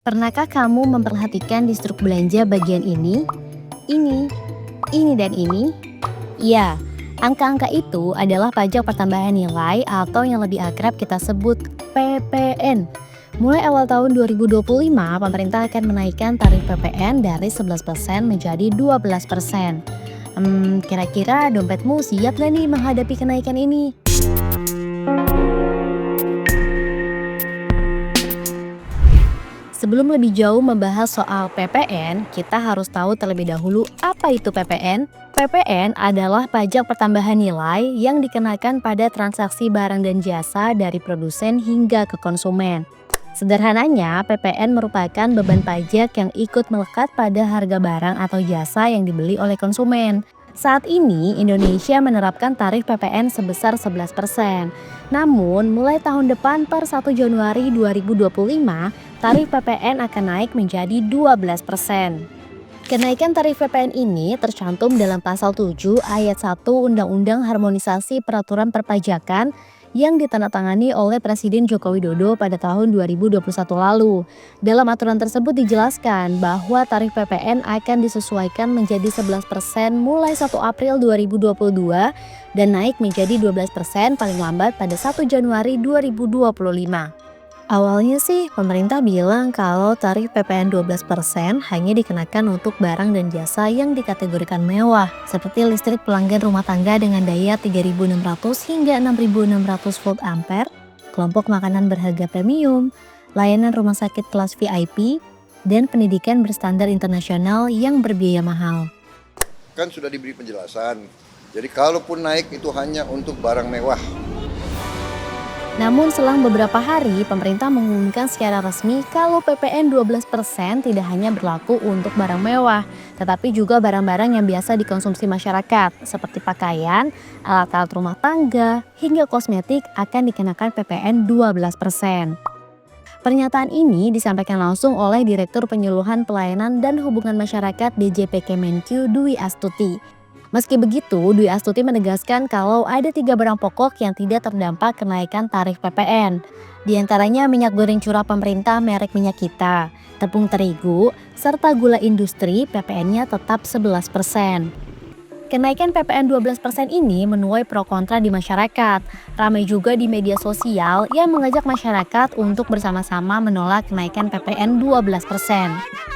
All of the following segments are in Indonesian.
Pernahkah kamu memperhatikan di struk belanja bagian ini, dan ini? Iya, angka-angka itu adalah pajak pertambahan nilai atau yang lebih akrab kita sebut PPN. Mulai awal tahun 2025, pemerintah akan menaikkan tarif PPN dari 11% menjadi 12%. Kira-kira dompetmu siap gak nih menghadapi kenaikan ini? Sebelum lebih jauh membahas soal PPN, kita harus tahu terlebih dahulu apa itu PPN. PPN adalah pajak pertambahan nilai yang dikenakan pada transaksi barang dan jasa dari produsen hingga ke konsumen. Sederhananya, PPN merupakan beban pajak yang ikut melekat pada harga barang atau jasa yang dibeli oleh konsumen. Saat ini, Indonesia menerapkan tarif PPN sebesar 11%. Namun, mulai tahun depan per 1 Januari 2025, tarif PPN akan naik menjadi 12%. Kenaikan tarif PPN ini tercantum dalam pasal 7 ayat 1 Undang-Undang Harmonisasi Peraturan Perpajakan yang ditandatangani oleh Presiden Joko Widodo pada tahun 2021 lalu. Dalam aturan tersebut dijelaskan bahwa tarif PPN akan disesuaikan menjadi 11% mulai 1 April 2022 dan naik menjadi 12% paling lambat pada 1 Januari 2025. Awalnya sih pemerintah bilang kalau tarif PPN 12% hanya dikenakan untuk barang dan jasa yang dikategorikan mewah seperti listrik pelanggan rumah tangga dengan daya 3.600 hingga 6.600 volt ampere, kelompok makanan berharga premium, layanan rumah sakit kelas VIP, dan pendidikan berstandar internasional yang berbiaya mahal. Kan sudah diberi penjelasan, jadi kalaupun naik itu hanya untuk barang mewah. Namun selang beberapa hari, pemerintah mengumumkan secara resmi kalau PPN 12% tidak hanya berlaku untuk barang mewah, tetapi juga barang-barang yang biasa dikonsumsi masyarakat, seperti pakaian, alat-alat rumah tangga, hingga kosmetik akan dikenakan PPN 12%. Pernyataan ini disampaikan langsung oleh Direktur Penyuluhan Pelayanan dan Hubungan Masyarakat DJP Kemenkyu Dwi Astuti. Meski begitu, Dwi Astuti menegaskan kalau ada 3 barang pokok yang tidak terdampak kenaikan tarif PPN. Di antaranya minyak goreng curah pemerintah merek Minyak Kita, tepung terigu, serta gula industri PPN-nya tetap 11%. Kenaikan PPN 12% ini menuai pro kontra di masyarakat. Ramai juga di media sosial yang mengajak masyarakat untuk bersama-sama menolak kenaikan PPN 12%.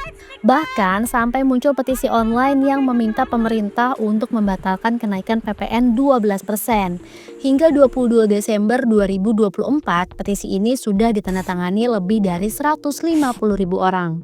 Bahkan sampai muncul petisi online yang meminta pemerintah untuk membatalkan kenaikan PPN 12%. Hingga 22 Desember 2024, petisi ini sudah ditandatangani lebih dari 150.000 orang.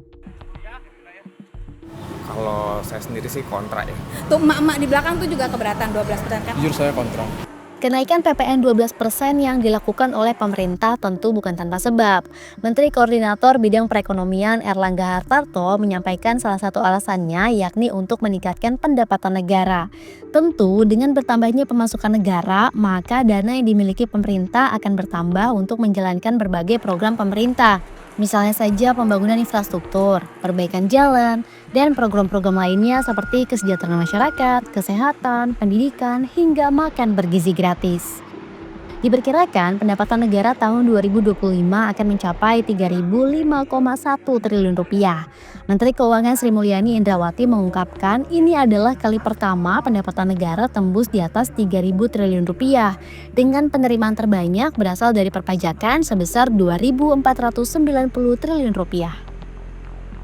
Kalau saya sendiri sih kontra ya. Tuh emak-emak di belakang tuh juga keberatan 12% kan? Jujur saya kontra. Kenaikan PPN 12% yang dilakukan oleh pemerintah tentu bukan tanpa sebab. Menteri Koordinator Bidang Perekonomian Erlangga Hartarto menyampaikan salah satu alasannya yakni untuk meningkatkan pendapatan negara. Tentu dengan bertambahnya pemasukan negara, maka dana yang dimiliki pemerintah akan bertambah untuk menjalankan berbagai program pemerintah. Misalnya saja pembangunan infrastruktur, perbaikan jalan, dan program-program lainnya seperti kesejahteraan masyarakat, kesehatan, pendidikan, hingga makan bergizi gratis. Diperkirakan pendapatan negara tahun 2025 akan mencapai 3.005,1 triliun rupiah. Menteri Keuangan Sri Mulyani Indrawati mengungkapkan ini adalah kali pertama pendapatan negara tembus di atas 3.000 triliun rupiah dengan penerimaan terbanyak berasal dari perpajakan sebesar 2.490 triliun rupiah.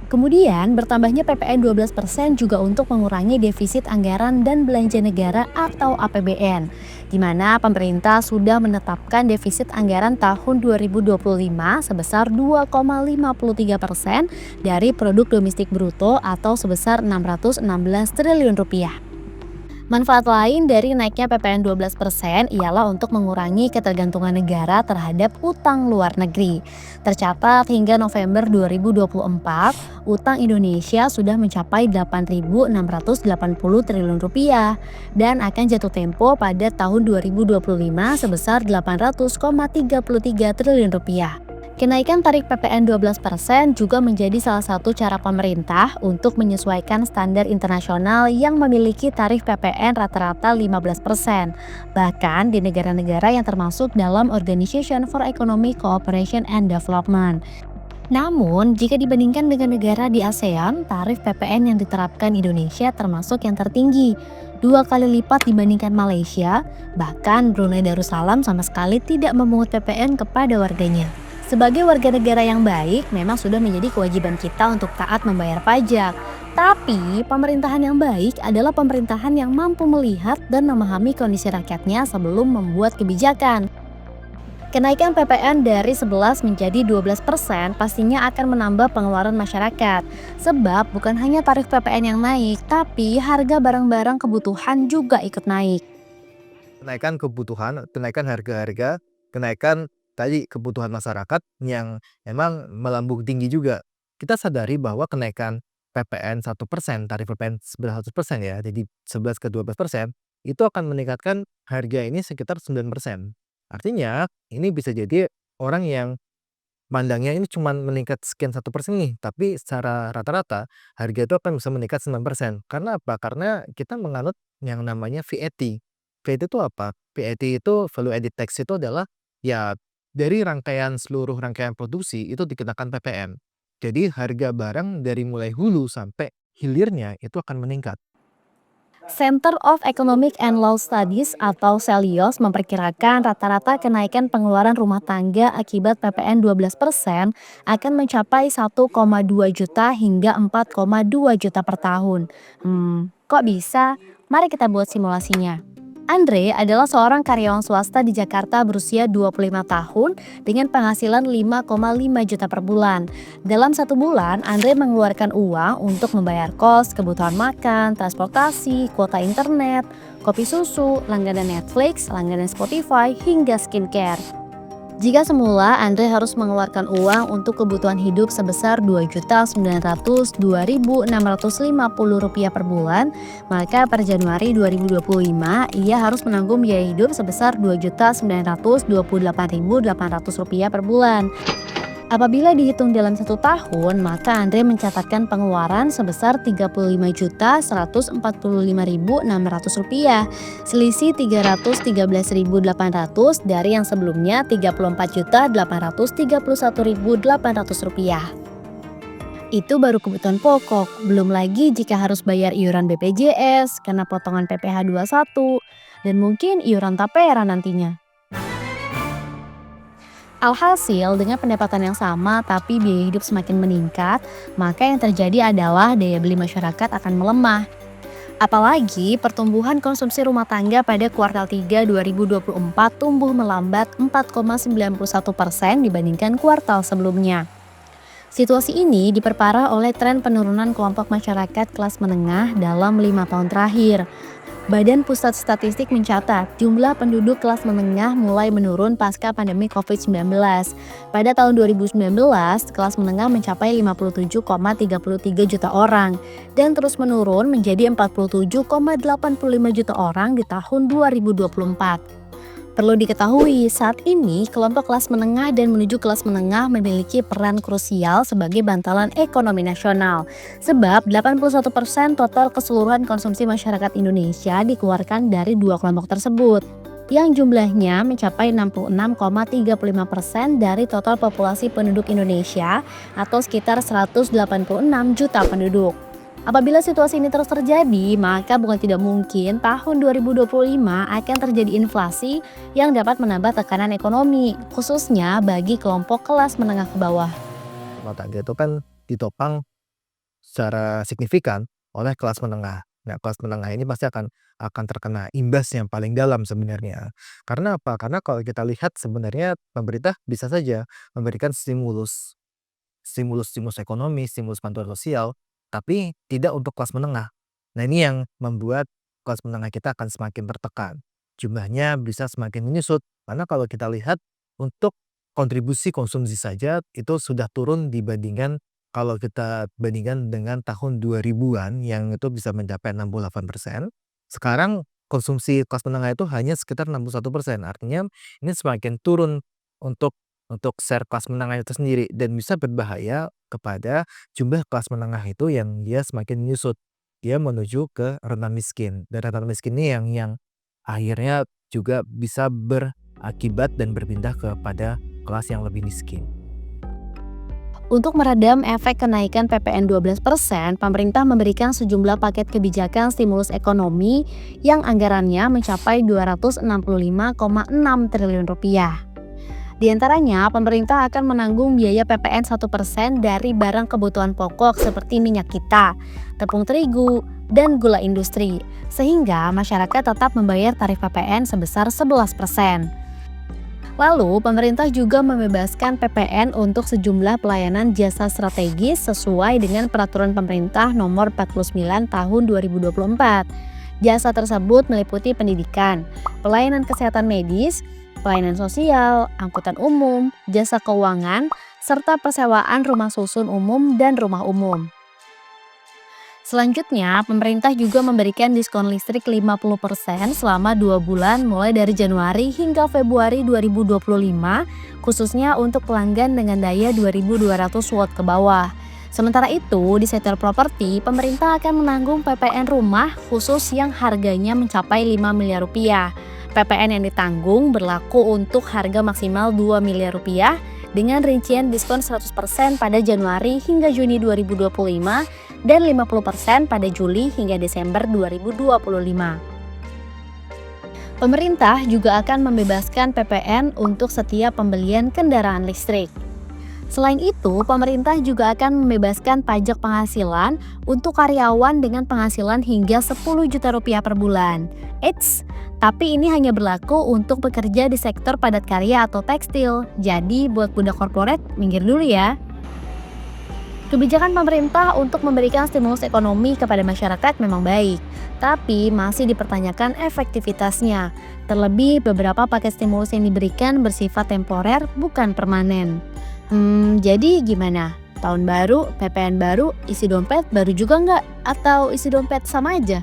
Kemudian bertambahnya PPN 12% juga untuk mengurangi defisit anggaran dan belanja negara atau APBN, di mana pemerintah sudah menetapkan defisit anggaran tahun 2025 sebesar 2,53% dari produk domestik bruto atau sebesar 616 triliun rupiah. Manfaat lain dari naiknya PPN 12% ialah untuk mengurangi ketergantungan negara terhadap utang luar negeri. Tercatat hingga November 2024, utang Indonesia sudah mencapai 8.680 triliun rupiah dan akan jatuh tempo pada tahun 2025 sebesar 800,33 triliun rupiah. Kenaikan tarif PPN 12% juga menjadi salah satu cara pemerintah untuk menyesuaikan standar internasional yang memiliki tarif PPN rata-rata 15%, bahkan di negara-negara yang termasuk dalam Organization for Economic Cooperation and Development. Namun, jika dibandingkan dengan negara di ASEAN, tarif PPN yang diterapkan Indonesia termasuk yang tertinggi, 2 kali lipat dibandingkan Malaysia. Bahkan Brunei Darussalam sama sekali tidak memungut PPN kepada warganya. Sebagai warga negara yang baik, memang sudah menjadi kewajiban kita untuk taat membayar pajak. Tapi, pemerintahan yang baik adalah pemerintahan yang mampu melihat dan memahami kondisi rakyatnya sebelum membuat kebijakan. Kenaikan PPN dari 11 menjadi 12% pastinya akan menambah pengeluaran masyarakat. Sebab bukan hanya tarif PPN yang naik, tapi harga barang-barang kebutuhan juga ikut naik. Kenaikan kebutuhan, kenaikan harga-harga, kenaikan tadi kebutuhan masyarakat yang emang melambung tinggi juga. Kita sadari bahwa kenaikan PPN 1%, tarif PPN 100% ya, jadi 11 ke 12%, itu akan meningkatkan harga ini sekitar 9%. Artinya ini bisa jadi orang yang pandangnya ini cuma meningkat sekian 1% nih, tapi secara rata-rata harga itu akan bisa meningkat 9%. Karena apa? Karena kita menganut yang namanya VAT. VAT itu apa? VAT itu value added tax itu adalah ya dari seluruh rangkaian produksi itu dikenakan PPN. Jadi harga barang dari mulai hulu sampai hilirnya itu akan meningkat. Center of Economic and Law Studies atau Celios memperkirakan rata-rata kenaikan pengeluaran rumah tangga akibat PPN 12% akan mencapai 1,2 juta hingga 4,2 juta per tahun. Kok bisa? Mari kita buat simulasinya. Andre adalah seorang karyawan swasta di Jakarta berusia 25 tahun dengan penghasilan 5,5 juta per bulan. Dalam 1 bulan, Andre mengeluarkan uang untuk membayar kos, kebutuhan makan, transportasi, kuota internet, kopi susu, langganan Netflix, langganan Spotify, hingga skincare. Jika semula Andre harus mengeluarkan uang untuk kebutuhan hidup sebesar Rp2.902.650 per bulan, maka per Januari 2025 ia harus menanggung biaya hidup sebesar Rp2.928.800 per bulan. Apabila dihitung dalam 1 tahun, maka Andre mencatatkan pengeluaran sebesar Rp34.545.600, selisih Rp313.800 dari yang sebelumnya Rp34.831.800. Itu baru kebutuhan pokok, belum lagi jika harus bayar iuran BPJS, kena potongan PPh 21, dan mungkin iuran tapera nantinya. Alhasil, dengan pendapatan yang sama tapi biaya hidup semakin meningkat, maka yang terjadi adalah daya beli masyarakat akan melemah. Apalagi pertumbuhan konsumsi rumah tangga pada kuartal 3 2024 tumbuh melambat 4,91% dibandingkan kuartal sebelumnya. Situasi ini diperparah oleh tren penurunan kelompok masyarakat kelas menengah dalam 5 tahun terakhir. Badan Pusat Statistik mencatat jumlah penduduk kelas menengah mulai menurun pasca pandemi COVID-19. Pada tahun 2019, kelas menengah mencapai 57,33 juta orang dan terus menurun menjadi 47,85 juta orang di tahun 2024. Perlu diketahui, saat ini kelompok kelas menengah dan menuju kelas menengah memiliki peran krusial sebagai bantalan ekonomi nasional. Sebab 81% total keseluruhan konsumsi masyarakat Indonesia dikeluarkan dari 2 kelompok tersebut, yang jumlahnya mencapai 66,35% dari total populasi penduduk Indonesia atau sekitar 186 juta penduduk. Apabila situasi ini terus terjadi, maka bukan tidak mungkin tahun 2025 akan terjadi inflasi yang dapat menambah tekanan ekonomi, khususnya bagi kelompok kelas menengah ke bawah. Rumah tangga itu kan ditopang secara signifikan oleh kelas menengah. Nah, kelas menengah ini pasti akan terkena imbas yang paling dalam sebenarnya. Karena apa? Karena kalau kita lihat sebenarnya pemerintah bisa saja memberikan stimulus ekonomi, stimulus bantuan sosial, tapi tidak untuk kelas menengah. Nah, ini yang membuat kelas menengah kita akan semakin tertekan. Jumlahnya bisa semakin menyusut. Karena kalau kita lihat untuk kontribusi konsumsi saja itu sudah turun dibandingkan kalau kita bandingkan dengan tahun 2000-an yang itu bisa mencapai 68%. Sekarang konsumsi kelas menengah itu hanya sekitar 61%. Artinya ini semakin turun untuk share kelas menengah itu sendiri dan bisa berbahaya kepada jumlah kelas menengah itu yang dia semakin menyusut. Dia menuju ke rentan miskin. Dan rentan miskin ini yang akhirnya juga bisa berakibat dan berpindah kepada kelas yang lebih miskin. Untuk meredam efek kenaikan PPN 12%, pemerintah memberikan sejumlah paket kebijakan stimulus ekonomi yang anggarannya mencapai 265,6 triliun rupiah. Di antaranya, pemerintah akan menanggung biaya PPN 1% dari barang kebutuhan pokok seperti minyak kita, tepung terigu, dan gula industri, sehingga masyarakat tetap membayar tarif PPN sebesar 11%. Lalu, pemerintah juga membebaskan PPN untuk sejumlah pelayanan jasa strategis sesuai dengan Peraturan Pemerintah Nomor 49 Tahun 2024. Jasa tersebut meliputi pendidikan, pelayanan kesehatan medis, pelayanan sosial, angkutan umum, jasa keuangan, serta persewaan rumah susun umum dan rumah umum. Selanjutnya, pemerintah juga memberikan diskon listrik 50% selama 2 bulan mulai dari Januari hingga Februari 2025, khususnya untuk pelanggan dengan daya 2200 watt ke bawah. Sementara itu, di sektor properti, pemerintah akan menanggung PPN rumah khusus yang harganya mencapai 5 miliar rupiah. PPN yang ditanggung berlaku untuk harga maksimal 2 miliar rupiah dengan rincian diskon 100% pada Januari hingga Juni 2025 dan 50% pada Juli hingga Desember 2025. Pemerintah juga akan membebaskan PPN untuk setiap pembelian kendaraan listrik. Selain itu, pemerintah juga akan membebaskan pajak penghasilan untuk karyawan dengan penghasilan hingga 10 juta rupiah per bulan. Eits, tapi ini hanya berlaku untuk bekerja di sektor padat karya atau tekstil. Jadi buat budak korporat, minggir dulu ya. Kebijakan pemerintah untuk memberikan stimulus ekonomi kepada masyarakat memang baik, tapi masih dipertanyakan efektivitasnya. Terlebih beberapa paket stimulus yang diberikan bersifat temporer bukan permanen. Jadi gimana? Tahun baru, PPN baru, isi dompet baru juga nggak? Atau isi dompet sama aja?